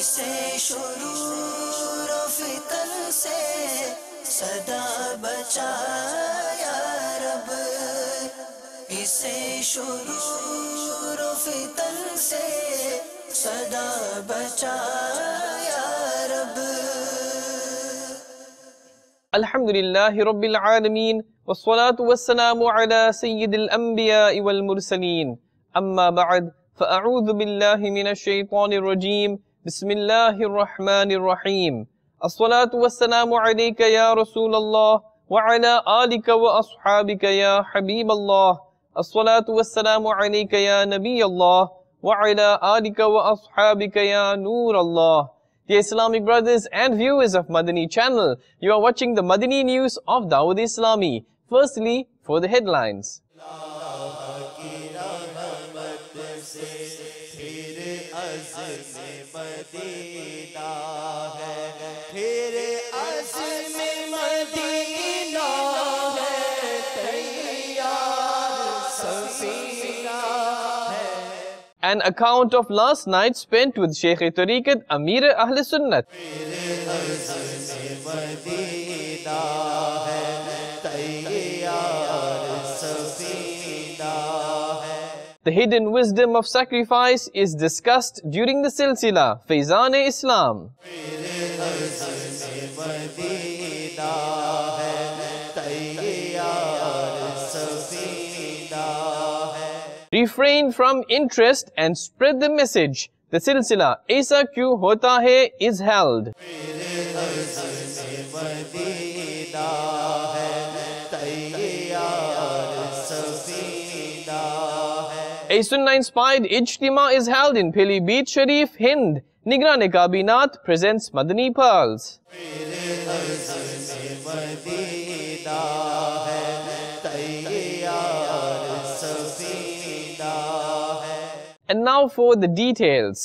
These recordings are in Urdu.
اسے شرور و فتن سے صدا بچا یا رب، اسے شرور و فتن سے صدا بچا یا رب۔ الحمدللہ رب العالمین والصلاة والسلام على سید الانبیاء والمرسلین، اما بعد فاعوذ باللہ من الشیطان الرجیم، بسم اللہ الرحمن الرحیم۔ الصلاة والسلام علیک یا رسول اللہ وعلى آلک واصحابک یا حبیب اللہ، الصلاة والسلام علیک یا نبی اللہ وعلى آلک واصحابک یا نور اللہ۔ Dear Islamic brothers and viewers of Madani channel, you are watching the Madani news of Dawood Islami. Firstly, for the headlines. An account of last night spent with Shaykh-e-Tariqat Amir Ahl Sunnat. The hidden wisdom of sacrifice is discussed during the Silsila Faizan-e-Islam. Refrain from interest and spread the message. The Silsila Aisa Kyun Hota Hai is held. A Sunnah-inspired Ijtima is held in Pili Beach Sharif, Hind. Nigran-e-Kabinat presents Madani Pearls. And now for the details.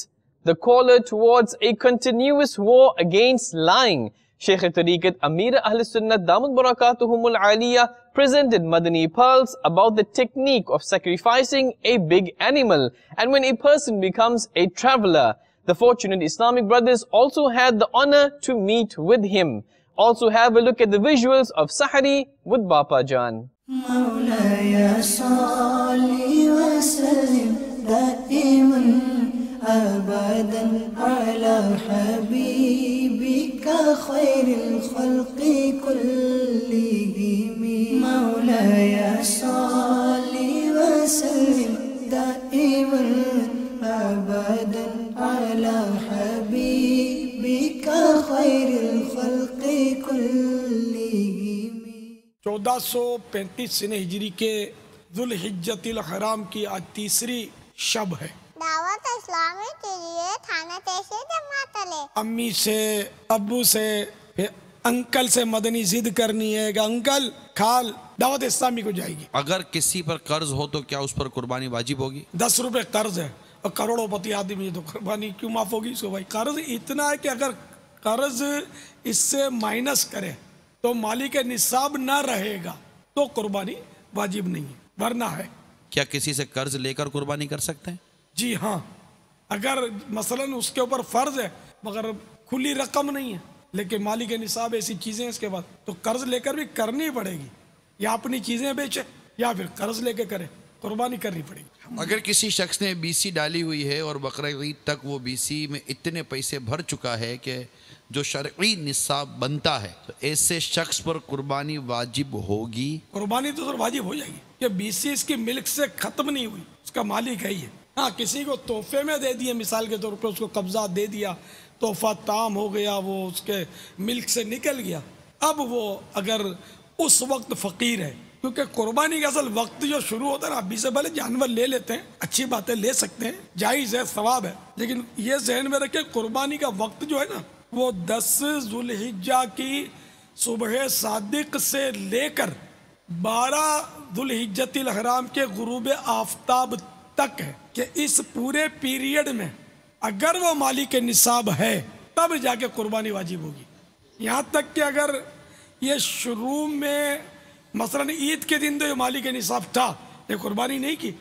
The caller towards a continuous war against lying. Shaykh-e-Tariqat Amir Ahl Sunnat Damat Barakatuhumul Aliyah presented Madani Pearls about the technique of sacrificing a big animal and when a person becomes a traveler. The fortunate Islamic brothers also had the honor to meet with him. Also have a look at the visuals of Sahari with Bapa Jan. مولاي صل وسلم دائما أبدا على حبيبك خير الخلق كلهم. مولاي صل وسلم دائما أبدا على حبيبك خير الخلق كلهم. 1435 سنہ ہجری کے ذوالحجۃ الحرام کی آج تیسری شب ہے۔ دعوت اسلامی کے لیے تھانہ کیسے جمع کرے؟ امی سے، ابو سے، پھر انکل سے مدنی ضد کرنی ہے کہ انکل کھال دعوت اسلامی کو جائے گی۔ اگر کسی پر قرض ہو تو کیا اس پر قربانی واجب ہوگی؟ 10 روپے قرض ہے اور کروڑوں پتی آدمی ہے تو قربانی کیوں معاف ہوگی اس کو بھائی؟ قرض اتنا ہے کہ اگر قرض اس سے مائنس کرے تو مالک نصاب نہ رہے گا تو قربانی واجب نہیں ہے، ورنہ ہے۔ کیا کسی سے قرض لے کر قربانی کر سکتے ہیں؟ جی ہاں، اگر مثلا اس کے اوپر فرض ہے مگر کھلی رقم نہیں ہے لیکن مالک نصاب ایسی چیزیں اس کے بعد تو قرض لے کر بھی کرنی پڑے گی، یا اپنی چیزیں بیچے یا پھر قرض لے کے کرے، قربانی کرنی پڑے گی۔ اگر کسی شخص نے BC ڈالی ہوئی ہے اور بقرعید تک وہ BC میں اتنے پیسے بھر چکا ہے کہ جو شرعی نصاب بنتا ہے تو ایسے شخص پر قربانی واجب ہوگی؟ قربانی تو سر واجب ہو جائے گی کہ BC اس کی ملک سے ختم نہیں ہوئی، اس کا مالک ہے یہ۔ ہاں کسی کو تحفے میں دے دیے، مثال کے طور پر اس کو قبضہ دے دیا، تحفہ تام ہو گیا، وہ اس کے ملک سے نکل گیا، اب وہ اگر اس وقت فقیر ہے، کیونکہ قربانی کا اصل وقت جو شروع ہوتا ہے نا، ابھی سے بھلے جانور لے لیتے ہیں، اچھی باتیں لے سکتے ہیں، جائز ہے، ثواب ہے، لیکن یہ ذہن میں رکھیں قربانی کا وقت جو ہے نا وہ 10 ذوالحجہ کی صبح صادق سے لے کر 12 ذوالحجۃ الحرام کے غروب آفتاب تک ہے، کہ اس پورے پیریڈ میں اگر وہ مالک نصاب ہے تب جا کے قربانی واجب ہوگی۔ یہاں تک کہ اگر یہ شروع میں مثلا عید کے دن تو یہ مالک نصاب تھا، یہ قربانی نہیں کی،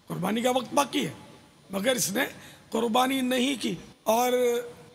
قربانی کا وقت باقی ہے، مگر اس نے قربانی نہیں کی، اور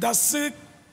10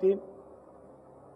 3,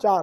4,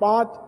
5,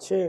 6,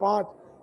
5,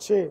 6,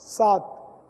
7,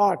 8,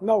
9,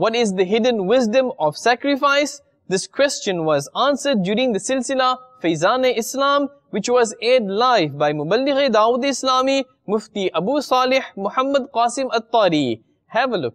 What is the hidden wisdom of sacrifice? This question was answered during the silsila Faizan-e-Islam, which was aired live by Muballigh Dawood Islami, Mufti Abu Salih Muhammad Qasim At-Tari. Have a look.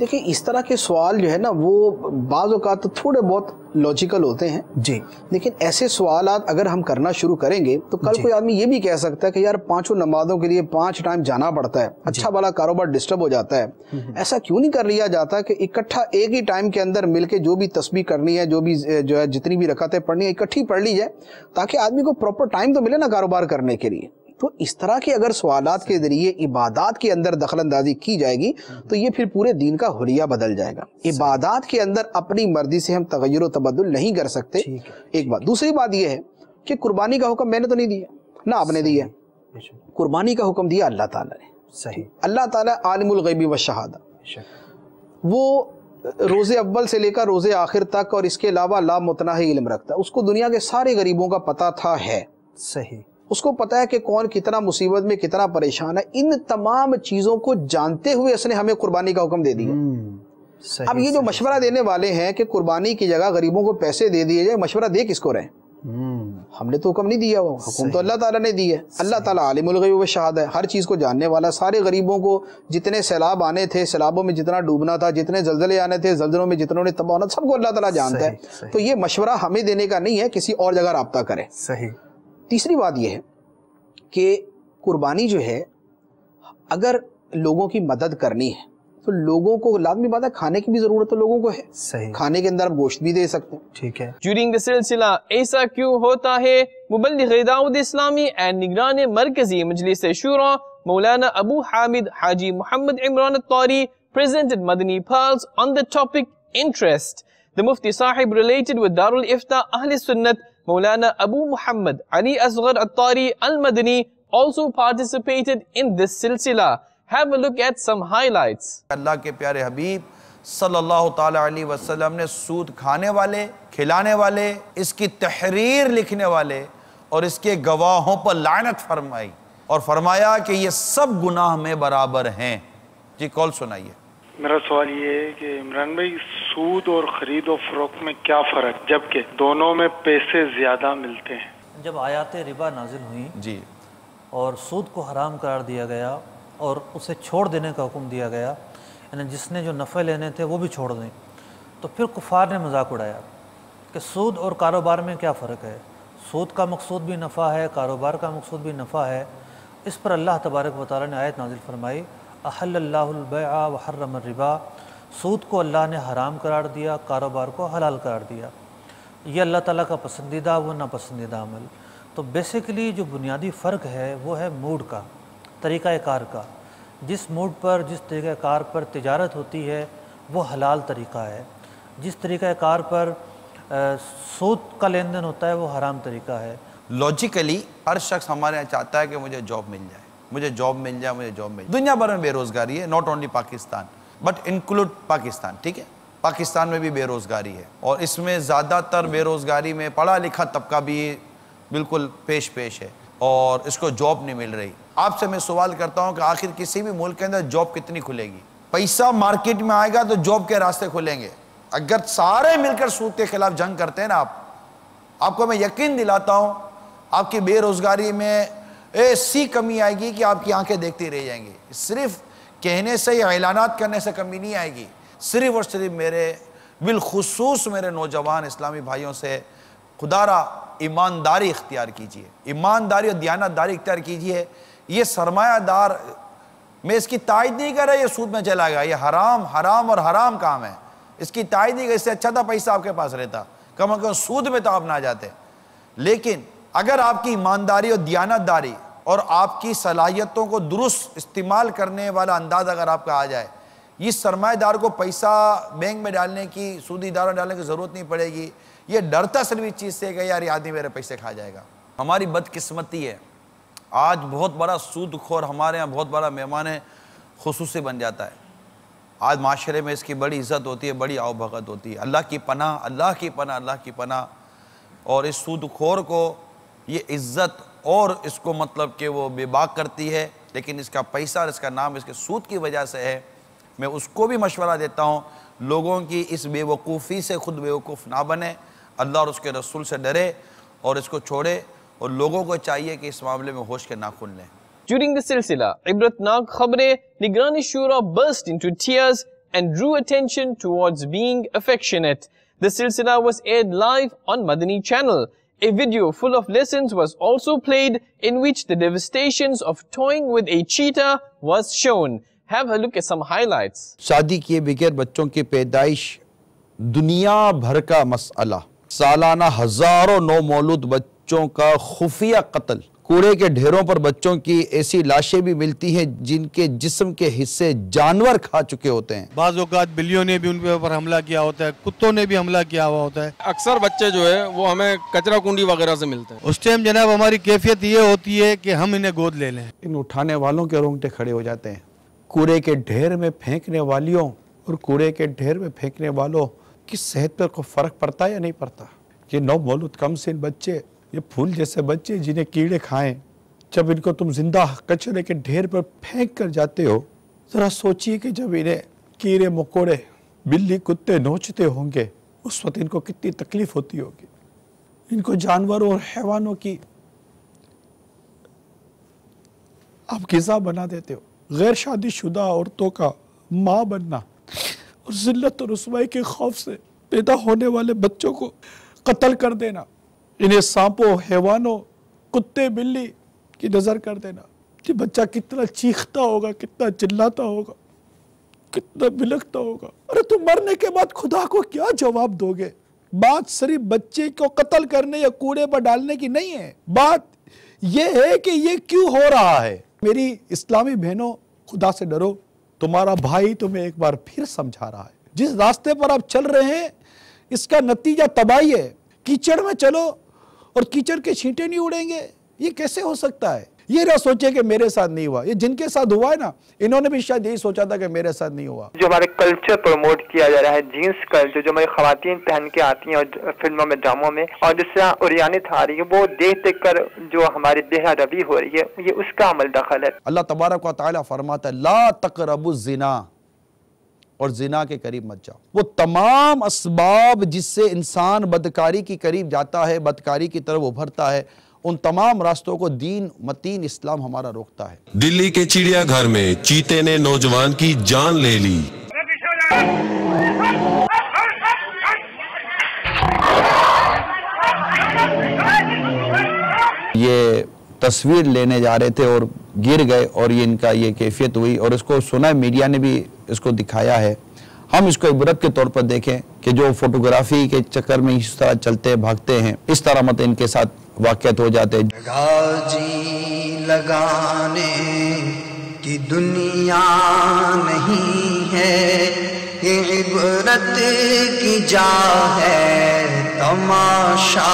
دیکھیں اس طرح کے سوال جو ہے نا وہ بعض اوقات تھوڑے بہت لاجیکل ہوتے ہیں جی، لیکن ایسے سوالات اگر ہم کرنا شروع کریں گے تو کل کوئی آدمی یہ بھی کہہ سکتا ہے کہ یار 5 نمازوں کے لیے 5 ٹائم جانا پڑتا ہے، اچھا بھلا کاروبار ڈسٹرب ہو جاتا ہے، ایسا کیوں نہیں کر لیا جاتا کہ اکٹھا ایک ہی ٹائم کے اندر مل کے جو بھی تسبیح کرنی ہے، جو ہے جتنی بھی رکعتیں پڑھنی ہے اکٹھی پڑھ لی جائے تاکہ آدمی کو پراپر ٹائم تو ملے نا کاروبار کرنے کے لیے۔ تو اس طرح کے اگر سوالات کے ذریعے عبادات کے اندر دخل اندازی کی جائے گی تو یہ پھر پورے دین کا حلیہ بدل جائے گا۔ عبادات کے اندر اپنی مرضی سے ہم تغیر و تبدل نہیں کر سکتے، ایک بات۔ دوسری بات یہ ہے کہ قربانی کا حکم میں نے تو نہیں دیا، نہ آپ نے دیا، قربانی کا حکم دیا اللہ تعالیٰ نے۔ صحیح۔ اللہ تعالیٰ عالم الغیب والشہادہ، وہ روز اول سے لے کر روز آخر تک اور اس کے علاوہ لا متناہی علم رکھتا ہے، اس کو دنیا کے سارے غریبوں کا پتہ تھا ہے۔ صحیح۔ اس کو پتہ ہے کہ کون کتنا مصیبت میں کتنا پریشان ہے، ان تمام چیزوں کو جانتے ہوئے اس نے ہمیں قربانی کا حکم دے دیا۔ اب یہ جو مشورہ دینے والے ہیں کہ قربانی کی جگہ غریبوں کو پیسے دے دیے جائے، مشورہ دے کس کو رہے؟ ہم نے تو حکم نہیں دیا، وہ حکم تو اللہ تعالیٰ نے دی ہے۔ اللہ تعالیٰ عالم الغیب والشہادہ ہے، ہر چیز کو جاننے والا۔ سارے غریبوں کو جتنے سیلاب آنے تھے، سیلابوں میں جتنا ڈوبنا تھا، جتنے زلزلے آنے تھے، زلزلوں میں جتنوں نے تباہ ہونا، سب کو اللہ تعالیٰ جانتا ہے۔ تو یہ مشورہ ہمیں دینے کا نہیں ہے، کسی اور جگہ رابطہ کریں۔ صحیح۔ تیسری بات یہ ہے کہ قربانی جو ہے اگر لوگوں کی مدد کرنی ہے تو لوگوں کو لازمی بات ہے کھانے کی بھی ضرورت تو لوگوں کو ہے، صحیح، کھانے کے اندر آپ گوشت بھی دے سکتے ہیں، ٹھیک ہے۔ During the سلسلہ ایسا کیوں ہوتا ہے، مبلغ دعوت اسلامی اینڈ نگران مرکزی مجلس شورا مولانا ابو حامد حاجی محمد Imran الطاری presented Madani Pearls on the topic interest. The Mufti Sahib related with Darul Ifta Ahl Sunnat Maulana Abu Muhammad Ali Asghar At-Tari Al-Madani also participated in this silsila. Have a look at some highlights. اللہ کے پیارے حبیب صلی اللہ تعالیٰ علیہ وسلم نے سود کھانے والے، کھلانے والے، اس کی تحریر لکھنے والے اور اس کے گواہوں پر لعنت فرمائی اور فرمایا کہ یہ سب گناہ میں برابر ہیں۔ جی کال سنائیے۔ میرا سوال یہ ہے کہ عمران بھائی سود اور خرید و فروخت میں کیا فرق جبکہ دونوں میں پیسے زیادہ ملتے ہیں؟ جب آیات ربا نازل ہوئیں جی اور سود کو حرام قرار دیا گیا اور اسے چھوڑ دینے کا حکم دیا گیا، یعنی جس نے جو نفع لینے تھے وہ بھی چھوڑ دیں، تو پھر کفار نے مذاق اڑایا کہ سود اور کاروبار میں کیا فرق ہے، سود کا مقصود بھی نفع ہے، کاروبار کا مقصود بھی نفع ہے۔ اس پر اللہ تبارک و تعالیٰ نے آیت نازل فرمائی احل اللہ البیع وحرم الربا، سود کو اللہ نے حرام قرار دیا، کاروبار کو حلال قرار دیا۔ یہ اللہ تعالیٰ کا پسندیدہ و ناپسندیدہ عمل۔ تو بیسیکلی جو بنیادی فرق ہے وہ ہے موڈ کا، طریقہ کار کا۔ جس موڈ پر، جس طریقہ کار پر تجارت ہوتی ہے وہ حلال طریقہ ہے، جس طریقہ کار پر سود کا لین دین ہوتا ہے وہ حرام طریقہ ہے۔ لاجیکلی ہر شخص ہمارے یہاں چاہتا ہے کہ مجھے جاب مل جائے، مجھے جاب مل جائے، مجھے جاب مل جائے۔ دنیا بھر میں بے روزگاری ہے، not only Pakistan but include Pakistan, ٹھیک ہے؟ پاکستان میں بھی بے روزگاری ہے اور اس میں زیادہ تر بے روزگاری میں پڑھا لکھا طبقہ بھی بالکل پیش ہے اور اس کو جاب نہیں مل رہی۔ آپ سے میں سوال کرتا ہوں کہ آخر کسی بھی ملک کے اندر جاب کتنی کھلے گی؟ پیسہ مارکیٹ میں آئے گا تو جاب کے راستے کھلیں گے۔ اگر سارے مل کر سود کے خلاف جنگ کرتے ہیں نا آپ کو میں یقین دلاتا ہوں آپ کی بے روزگاری میں ایسی کمی آئے گی کہ آپ کی آنکھیں دیکھتی رہ جائیں گی۔ صرف کہنے سے یا اعلانات کرنے سے کمی نہیں آئے گی، صرف اور صرف میرے بالخصوص میرے نوجوان اسلامی بھائیوں سے خدا را ایمانداری اختیار کیجئے، ایمانداری اور دیانتداری اختیار کیجئے۔ یہ سرمایہ دار، میں اس کی تائید نہیں کر رہا یہ سود میں چلا گیا، یہ حرام اور حرام کام ہے، اس کی تائید نہیں کر، اس سے اچھا تھا پیسہ آپ کے پاس رہتا، کم از کم سود میں تو آپ نہ جاتے۔ لیکن اگر آپ کی ایمانداری اور دیانتداری اور آپ کی صلاحیتوں کو درست استعمال کرنے والا انداز اگر آپ کا آ جائے، یہ سرمایہ دار کو پیسہ بینک میں ڈالنے کی، سودی اداروں ڈالنے کی ضرورت نہیں پڑے گی۔ یہ ڈرتا صرف اس چیز سے کہ یار یہ آدمی میرے پیسے کھا جائے گا۔ ہماری بدقسمتی ہے آج بہت بڑا سود خور ہمارے ہاں بہت بڑا مہمان خصوصی بن جاتا ہے۔ آج معاشرے میں اس کی بڑی عزت ہوتی ہے، بڑی آؤ بھگت ہوتی ہے۔ اللہ کی پناہ، اللہ کی پناہ، اللہ کی پناہ۔ اور اس سود خور کو یہ عزت اور اس کو مطلب کہ وہ بے باک کرتی ہے، لیکن اس کا پیسہ اور اس کا نام اس کے سود کی وجہ سے ہے۔ میں اس کو بھی مشورہ دیتا ہوں لوگوں کی اس بے وقوفی سے خود بے وقوف نہ بنے، اللہ اور اس کے رسول سے ڈرے اور اس کو چھوڑے، اور لوگوں کو چاہیے کہ اس معاملے میں ہوش کے ناخن لیں۔ During the silsila, ibratnak khabre, Nigrani Shura burst into tears and drew attention towards being affectionate. The silsila was aired live on Madani channel. A video full of lessons was also played in which the devastations of toying with a cheetah was shown. Have a look at some highlights. شادی کیے بغیر بچوں کی پیدائش دنیا بھر کا مسئلہ. سالانہ ہزاروں نو مولود بچوں کا خفیہ قتل. کوڑے کے ڈھیروں پر بچوں کی ایسی لاشیں بھی ملتی ہیں جن کے جسم کے حصے جانور کھا چکے ہوتے ہیں. بعض اوقات بلیوں نے بھی ان کے اوپر حملہ کیا ہوتا ہے, کتوں نے بھی حملہ کیا ہوا ہوتا ہے. اکثر بچے جو ہے وہ ہمیں کچرا کنڈی وغیرہ سے ملتے ہیں. اس ٹائم جناب ہماری کیفیت یہ ہوتی ہے کہ ہم انہیں گود لے لیں. ان اٹھانے والوں کے رونگٹے کھڑے ہو جاتے ہیں. کوڑے کے ڈھیر میں پھینکنے والیوں اور کوڑے کے ڈھیر میں پھینکنے والوں کی صحت پر کوئی فرق پڑتا ہے یا نہیں پڑتا؟ یہ نو مولود کم سن بچے, یہ پھول جیسے بچے جنہیں کیڑے کھائیں, جب ان کو تم زندہ کچرے کے ڈھیر پر پھینک کر جاتے ہو, ذرا سوچئے کہ جب انہیں کیڑے مکوڑے بلی کتے نوچتے ہوں گے اس وقت ان کو کتنی تکلیف ہوتی ہوگی. ان کو جانوروں اور حیوانوں کی آپ غذا بنا دیتے ہو. غیر شادی شدہ عورتوں کا ماں بننا اور ذلت اور رسوائی کے خوف سے پیدا ہونے والے بچوں کو قتل کر دینا, انہیں سانپوں, حیوانوں, کتے, بلی کی نظر کر دینا. یہ بچہ کتنا چیختا ہوگا, کتنا چلاتا ہوگا, کتنا بلکتا ہوگا. ارے تم مرنے کے بعد خدا کو کیا جواب دو گے؟ بات صرف بچے کو قتل کرنے یا کوڑے پر ڈالنے کی نہیں ہے, بات یہ ہے کہ یہ کیوں ہو رہا ہے. میری اسلامی بہنوں, خدا سے ڈرو. تمہارا بھائی تمہیں ایک بار پھر سمجھا رہا ہے. جس راستے پر آپ چل رہے ہیں اس کا نتیجہ تباہی ہے. کیچڑ میں چلو اور کیچڑ کے چھینٹے نہیں اڑیں گے, یہ کیسے ہو سکتا ہے؟ یہ نہ سوچے کہ میرے ساتھ نہیں ہوا, یہ جن کے ساتھ ہوا ہے نا انہوں نے بھی شاید یہی سوچا تھا کہ میرے ساتھ نہیں ہوا. جو ہمارے کلچر پروموٹ کیا جا رہا ہے, جینس کلچر جو ہماری خواتین پہن کے آتی ہیں اور فلموں میں, ڈراموں میں, اور جس طرح اوریانت آ رہی ہے, وہ دیکھ کر جو ہماری بے روی ہو رہی ہے, یہ اس کا عمل دخل ہے. اللہ تبارک و تعالیٰ فرماتا ہے لا تقربوا الزنا, اور زنا کے قریب مت جاؤ. وہ تمام اسباب جس سے انسان بدکاری کی قریب جاتا ہے, بدکاری کی طرف ابھرتا ہے, ان تمام راستوں کو دین متین اسلام ہمارا روکتا ہے. دلی کے چڑیا گھر میں چیتے نے نوجوان کی جان لے لی. یہ تصویر لینے جا رہے تھے اور گر گئے اور یہ ان کا یہ کیفیت ہوئی, اور اس کو سنا میڈیا نے بھی اس کو دکھایا ہے. ہم اس کو عبرت کے طور پر دیکھیں کہ جو فوٹوگرافی کے چکر میں اس طرح چلتے بھاگتے ہیں, اس طرح مت ان کے ساتھ واقعات ہو جاتے ہیں. لگا جی لگانے کی دنیا نہیں ہے, یہ عبرت کی جا ہے, تماشا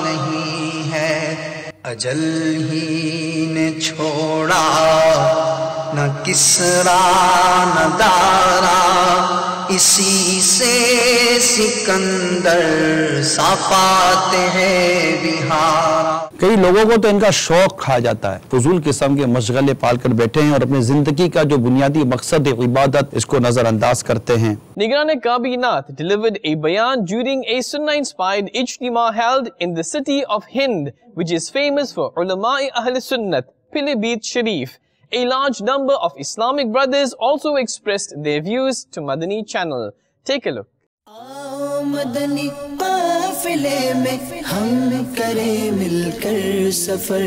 نہیں ہے. اجل ہی نے چھوڑا نہ کسرا نہ دارا, اسی سے سکندر صفات ہے بہارا. کئی لوگوں کو تو ان کا شوق کھا جاتا ہے, فضول قسم کے مشغلے پال کر بیٹھے ہیں اور اپنی زندگی کا جو بنیادی مقصد عبادت اس کو نظر انداز کرتے ہیں. Nigran Kabinat delivered a bayan during a Sunnah-inspired ijtima held in the city of Hind, which is famous for ulama-e Ahl Sunnat, Pilibhit Sharif. A large number of Islamic brothers also expressed their views to Madani channel. Take a look. مدنی قافلے میں ہم کریں مل کر سفر,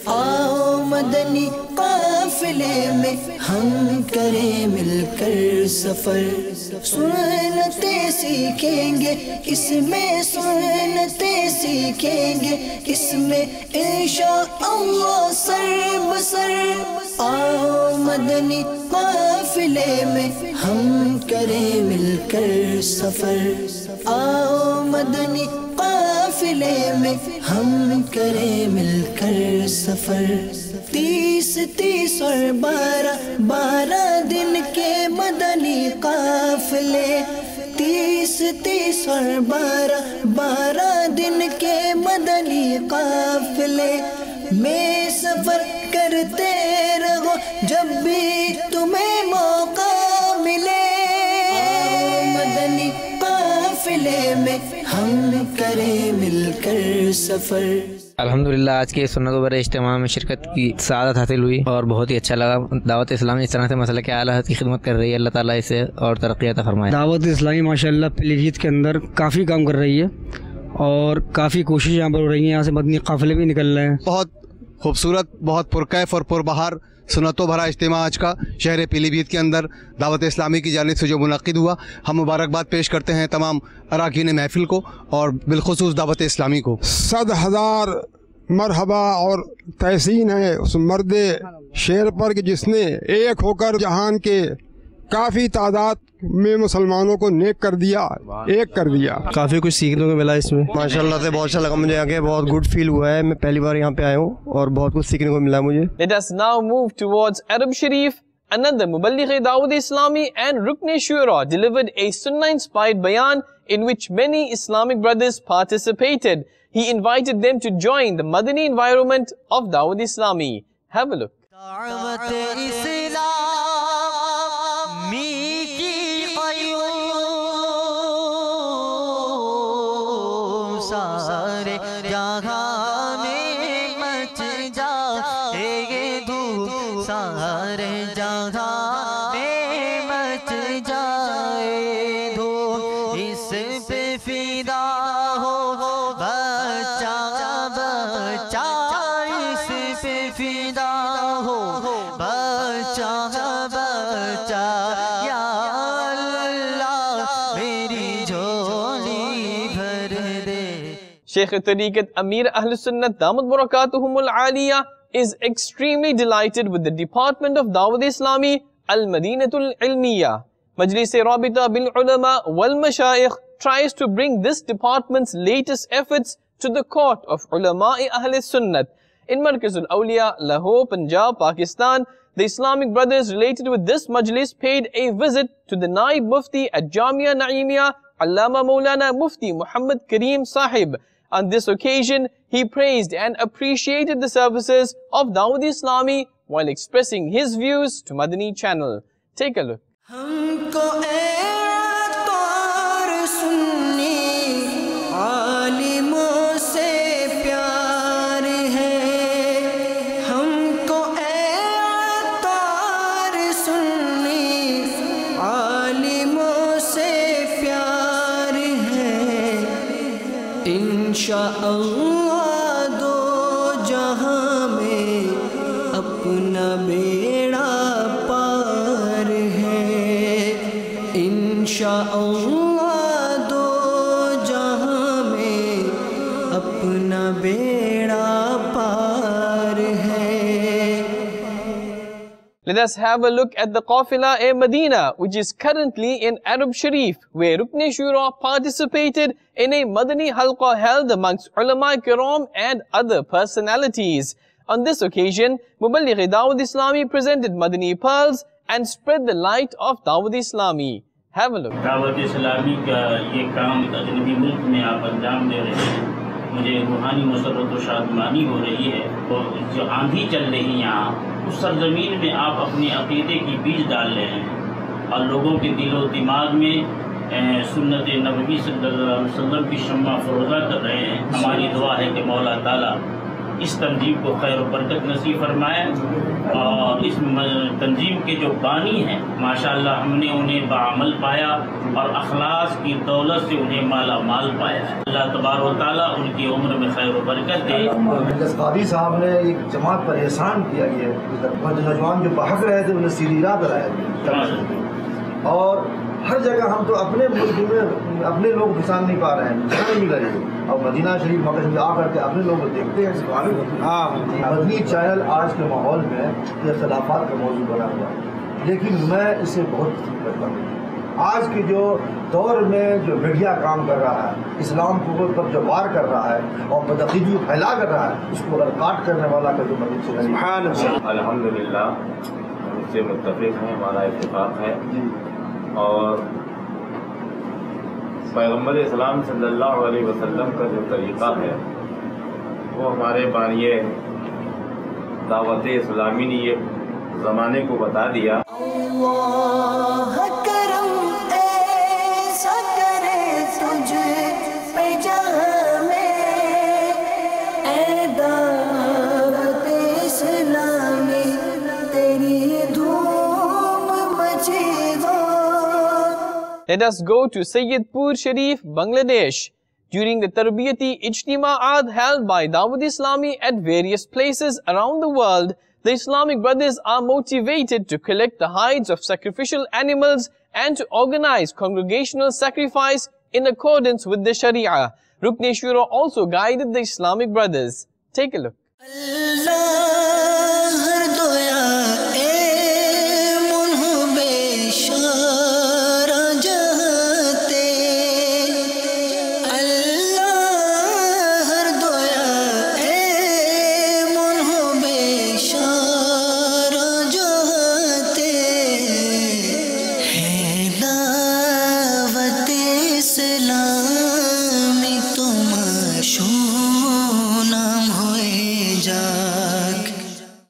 آؤ مدنی قافلے میں ہم کریں مل کر سفر. سنتیں سیکھیں گے اس میں, سنتیں سیکھیں گے اس میں, انشاءاللہ سر بسر. آؤ مدنی قافلے میں ہم کریں مل کر سفر, آؤ مدنی قافلے میں ہم کریں مل کر سفر. 30 اور 12 دن کے مدنی قافلے, 30 اور 12 دن کے مدنی قافلے میں سفر کرتے رہو جب بھی تمہیں موقع ملے. مدنی قافلے میں ہم کریں مل کر سفر. الحمدللہ آج کے سنت و بر اجتماع میں شرکت کی سعادت حاصل ہوئی اور بہت ہی اچھا لگا. دعوت اسلامی اس طرح سے مسئلہ کے اعلیٰ کی خدمت کر رہی ہے, اللہ تعالیٰ اسے اور ترقی عطا فرمائے. دعوت اسلامی ماشاءاللہ پیلی بھیت کے اندر کافی کام کر رہی ہے اور کافی کوشش یہاں پر ہو رہی ہیں. یہاں سے مدنی قافلے بھی نکل رہے ہیں. بہت خوبصورت, بہت پرکیف اور پربہار سنتوں بھرا اجتماع آج کا شہر پیلی بھیت کے اندر دعوت اسلامی کی جانب سے جو منعقد ہوا. ہم مبارکباد پیش کرتے ہیں تمام اراکین محفل کو اور بالخصوص دعوت اسلامی کو. 100,000 مرحبا اور تحسین ہے اس مرد شیر پر کہ جس نے ایک ہو کر جہان کے کافی تعداد میں مسلمانوں کو نیک کر دیا, ایک کر دیا. کافی کچھ سیکھنے کو ملا اس میں ماشاءاللہ سے بہت اچھا لگا مجھے آ کے, بہت گڈ فیل ہوا ہے. میں پہلی بار یہاں پہ آیا ہوں اور بہت کچھ سیکھنے کو ملا مجھے. Let us now move towards Arab Sharif. Another Muballigh Dawud Islami and Rukn Shura delivered a Sunnah-inspired bayan in which many Islamic brothers participated. He invited them to join the Madani environment of Dawud Islami. Have a look. Shaykh Tariqat Amir Ahl Sunnat Damat Barakatuhum Al-Aliyah is extremely delighted with the Department of Dawud Islami Al-Madinatul Ilmiya. Majlis Rabita bil Ulama wal Mashayikh tries to bring this department's latest efforts to the court of Ulama'i Ahl Sunnat. In Markazul Awliya, Lahore, Punjab, Pakistan, the Islamic brothers related with this majlis paid a visit to the Naib Mufti at Jamia Naimia, Allama Maulana Mufti Muhammad Kareem Sahib. On this occasion, he praised and appreciated the services of Dawud Islami while expressing his views to Madani channel. Take a look. انشاءاللہ دو جہاں میں اپنا بیڑا پار ہے. انشاءاللہ دو جہاں میں اپنا بیڑا پار ہے. Let us have a look at the Qafila-e-Madina, which is currently in Arab Sharif, where Rukn Shura participated in a Madani halqa held amongst ulama kiram and other personalities. On this occasion, Muballigh Dawud Islami presented Madani pearls and spread the light of Dawud Islami. Have a look. Dawud Islami ka ye kaam ajnabi mulk mein aap anjam de rahe hain. مجھے روحانی مسرت و شادمانی ہو رہی ہے. اور جو آندھی چل رہی ہے یہاں اس سرزمین میں آپ اپنے عقیدے کی بیج ڈال رہے ہیں اور لوگوں کے دل و دماغ میں سنت نبوی صلی اللہ علیہ وسلم کی شمع فروزہ کر رہے ہیں. ہماری دعا ہے کہ مولا تعالیٰ اس تنظیم کو خیر و برکت نصیب فرمائے اور اس تنظیم کے جو بانی ہیں ماشاءاللہ ہم نے انہیں بعمل پایا اور اخلاص کی دولت سے انہیں مالا مال پایا. اللہ تبارک و تعالیٰ ان کی عمر میں خیر و برکت دے. قاضی صاحب نے ایک جماعت پر احسان کیا یہ نوجوان جو بحق رہے تھے انہیں سیدھی راہ پر آئے اور ہر جگہ ہم تو اپنے ملک میں اپنے لوگ کسان نہیں پا رہے ہیں, نہیں مل رہے ہیں اور مدینہ شریف مکہ شریف آ کر کے اپنے لوگ دیکھتے ہیں. مدنی چینل آج کے ماحول میں یہ اختلافات کا موضوع بنا ہوا ہے, لیکن میں اسے بہت پسند کرتا ہوں. آج کے جو دور میں جو میڈیا کام کر رہا ہے, اسلام کو پر جو وار کر رہا ہے اور بدعقیدگی پھیلا کر رہا ہے, اس کو کاٹ کرنے والا کا جو مدنی الحمدللہ ہم اس سے متفق ہیں, ہمارا اتفاق ہے اور پیغمبر اسلام صلی اللہ علیہ وسلم کا جو طریقہ ہے وہ ہمارے بانی دعوت اسلامی نے یہ زمانے کو بتا دیا. اللہ کرم ایسا کرے تجھ پہ جہاں میں, اے Let us go to Sayyidpur Sharif, Bangladesh. During the Tarbiyati Ijtima'at held by Dawat Islami at various places around the world, the Islamic brothers are motivated to collect the hides of sacrificial animals and to organize congregational sacrifice in accordance with the Sharia. Rukn Shura also guided the Islamic brothers. Take a look.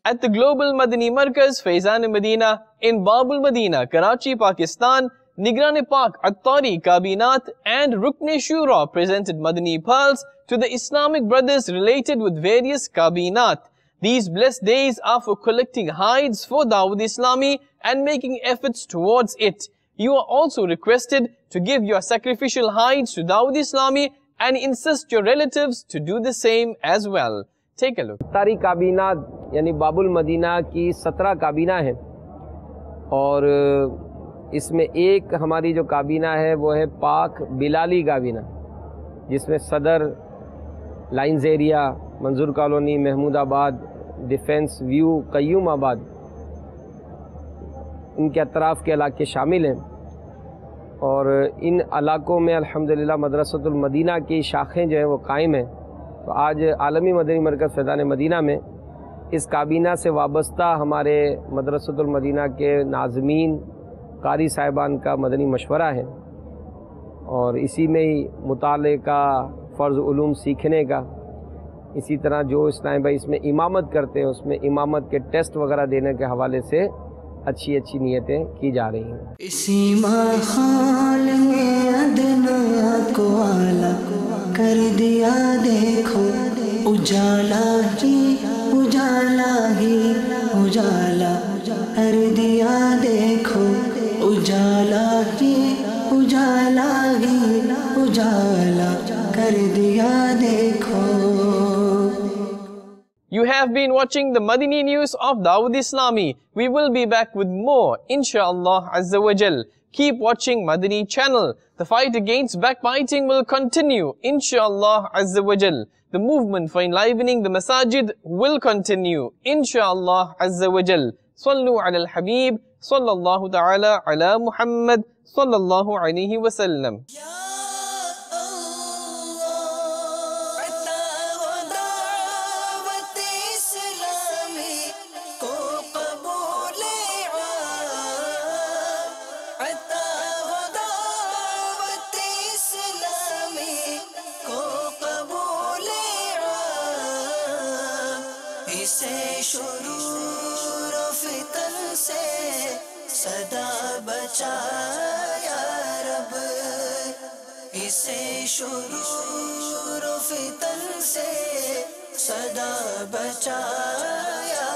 At the Global Madani Markaz, Faizan-e-Madina in Babul Madina, Karachi, Pakistan, Nigran-e-Pak Attari Kabinat and Rukn Shura presented Madani pearls to the Islamic brothers related with various Kabinat. These blessed days are for collecting hides for Dawud Islami and making efforts towards it. You are also requested to give your sacrificial hides to Dawud Islami and insist your relatives to do the same as well. Take a look. Attari Kabinat یعنی باب المدینہ کی 17 کابینہ ہیں اور اس میں ایک ہماری جو کابینہ ہے وہ ہے پاک بلالی کابینہ جس میں صدر، لائنز ایریا، منظور کالونی، محمود آباد، ڈیفنس ویو، قیوم آباد، ان کے اطراف کے علاقے شامل ہیں اور ان علاقوں میں الحمدللہ مدرسۃ المدینہ کی شاخیں جو ہیں وہ قائم ہیں. تو آج عالمی مدنی مرکز فیضان مدینہ میں اس کابینہ سے وابستہ ہمارے مدرسۃ المدینہ کے ناظمین، قاری صاحبان کا مدنی مشورہ ہے اور اسی میں ہی مطالعے کا، فرض علوم سیکھنے کا، اسی طرح جو اسلام بھائی اس میں امامت کرتے ہیں اس میں امامت کے ٹیسٹ وغیرہ دینے کے حوالے سے اچھی اچھی نیتیں کی جا رہی ہیں. اسی ماحول میں ادنا کو اعلیٰ کر دیا، دیکھو اجالا ہی اجالا ہی اجالا کر دیا، دیکھو اجالا ہی اجالا ہی اجالا کر دیا، دیکھو. You have been watching the Madani news of Dawud Islami. We will be back with more, inshallah Azza wa Jal. Keep watching Madani channel. The fight against backbiting will continue, inshallah Azza wa Jal. The movement for enlivening the masajid will continue, inshallah Azza wa Jal. Sallu ala al-Habib, sallallahu ta'ala ala Muhammad, sallallahu alayhi wa sallam. شرور و فتن سے صدا بچا یا رب، اسے شرور و فتن سے صدا بچا یا